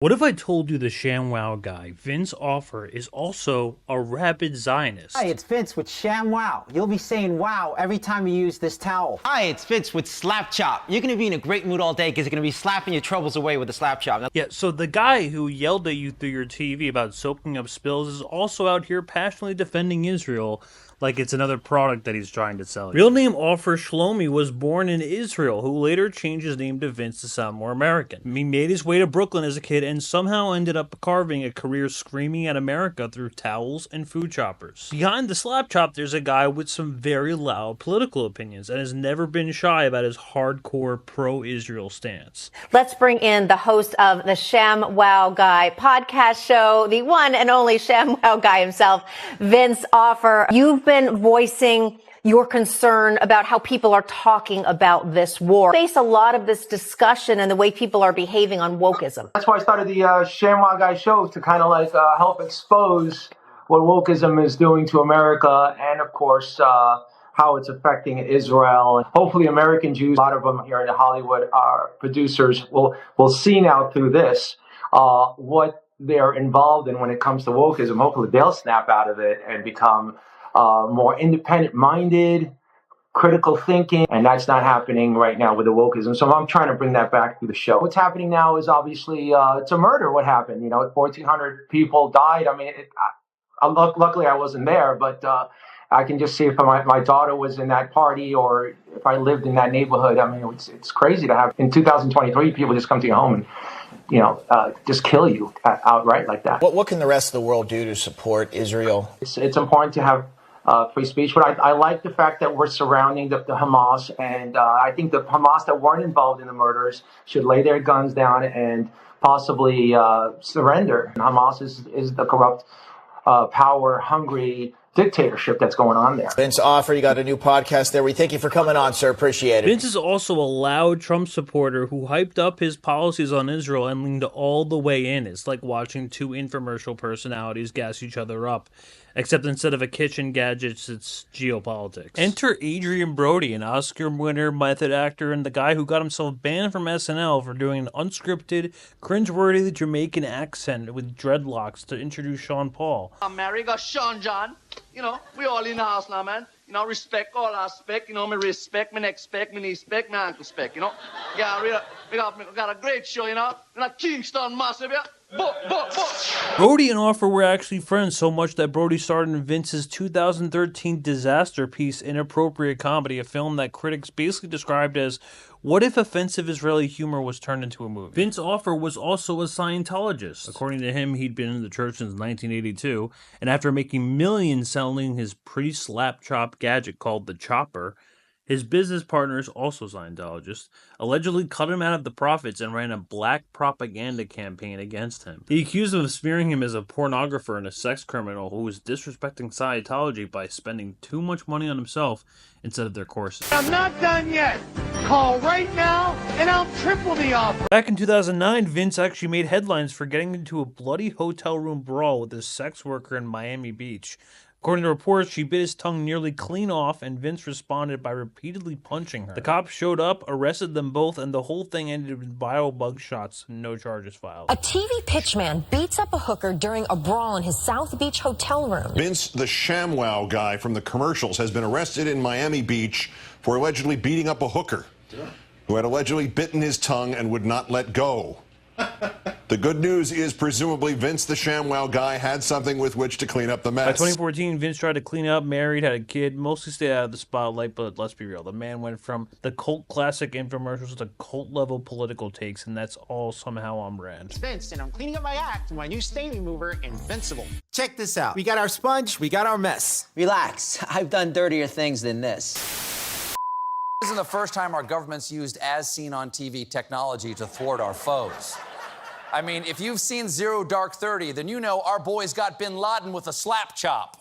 What if I told you the ShamWow guy, Vince Offer, is also a rabid Zionist? Hi, it's Vince with ShamWow. You'll be saying wow every time you use this towel. Hi, it's Vince with SlapChop. You're going to be in a great mood all day because you're going to be slapping your troubles away with the SlapChop. Yeah, so the guy who yelled at you through your TV about soaking up spills is also out here passionately defending Israel like it's another product that he's trying to sell you. Real name Offer Shlomi was born in Israel, who later changed his name to Vince to sound more American. He made his way to Brooklyn as a kid and somehow ended up carving a career screaming at America through towels and food choppers. Behind the SlapChop, there's a guy with some very loud political opinions and has never been shy about his hardcore pro-Israel stance. Let's bring in the host of the ShamWow Guy podcast show, the one and only ShamWow Guy himself, Vince Offer. You've been voicing your concern about how people are talking about this war. Face a lot of this discussion and the way people are behaving on wokeism. That's why I started the ShamWow Guy show, to kind of like help expose what wokeism is doing to America, and of course how it's affecting Israel. And hopefully American Jews, a lot of them here in Hollywood, are producers, will see now through this what they're involved in when it comes to wokeism. Hopefully they'll snap out of it and become more independent-minded, critical thinking, and that's not happening right now with the wokeism. So I'm trying to bring that back through the show. What's happening now is obviously it's a murder. What happened? 1,400 people died. I mean, luckily I wasn't there, but I can just see if my daughter was in that party or if I lived in that neighborhood. I mean, it's crazy to have in 2023 people just come to your home and just kill you outright like that. What can the rest of the world do to support Israel? It's important to have free speech, but I like the fact that we're surrounding the Hamas, and I think the Hamas that weren't involved in the murders should lay their guns down and possibly surrender. Hamas is the corrupt, power-hungry dictatorship that's going on there. Vince Offer, you got a new podcast there. We thank you for coming on, sir. Appreciate it. Vince is also a loud Trump supporter who hyped up his policies on Israel and leaned all the way in. It's like watching two infomercial personalities gas each other up, except instead of a kitchen gadgets, it's geopolitics. Enter Adrian Brody, an Oscar winner, method actor, and the guy who got himself banned from SNL for doing an unscripted, cringeworthy Jamaican accent with dreadlocks to introduce Sean Paul. I'm married, got Sean John. We all in the house now, man. Respect all our spec. Me respect, me next spec, me knee spec, me ankle spec, Yeah, we got a great show, Not Kingston massive, yeah. Brody and Offer were actually friends, so much that Brody starred in Vince's 2013 disaster piece, Inappropriate Comedy, a film that critics basically described as what if offensive Israeli humor was turned into a movie. Vince Offer was also a Scientologist. According to him, he'd been in the church since 1982, and after making millions selling his pretty SlapChop gadget called the Chopper, his business partners, also Scientologists, allegedly cut him out of the profits and ran a black propaganda campaign against him. He accused them of smearing him as a pornographer and a sex criminal who was disrespecting Scientology by spending too much money on himself instead of their courses. I'm not done yet. Call right now and I'll triple the offer. Back in 2009, Vince actually made headlines for getting into a bloody hotel room brawl with a sex worker in Miami Beach. According to reports, she bit his tongue nearly clean off, and Vince responded by repeatedly punching her. The cops showed up, arrested them both, and the whole thing ended with viral mug shots, no charges filed. A TV pitchman beats up a hooker during a brawl in his South Beach hotel room. Vince, the ShamWow guy from the commercials, has been arrested in Miami Beach for allegedly beating up a hooker who had allegedly bitten his tongue and would not let go. The good news is presumably Vince, the ShamWow guy, had something with which to clean up the mess. By 2014, Vince tried to clean up, married, had a kid, mostly stayed out of the spotlight, but let's be real. The man went from the cult classic infomercials to cult-level political takes, and that's all somehow on brand. Vince, and I'm cleaning up my act with my new stain remover, Invincible. Check this out. We got our sponge, we got our mess. Relax. I've done dirtier things than this. This isn't the first time our government's used as seen on TV technology to thwart our foes. I mean, if you've seen Zero Dark 30, then you know our boys got bin Laden with a SlapChop.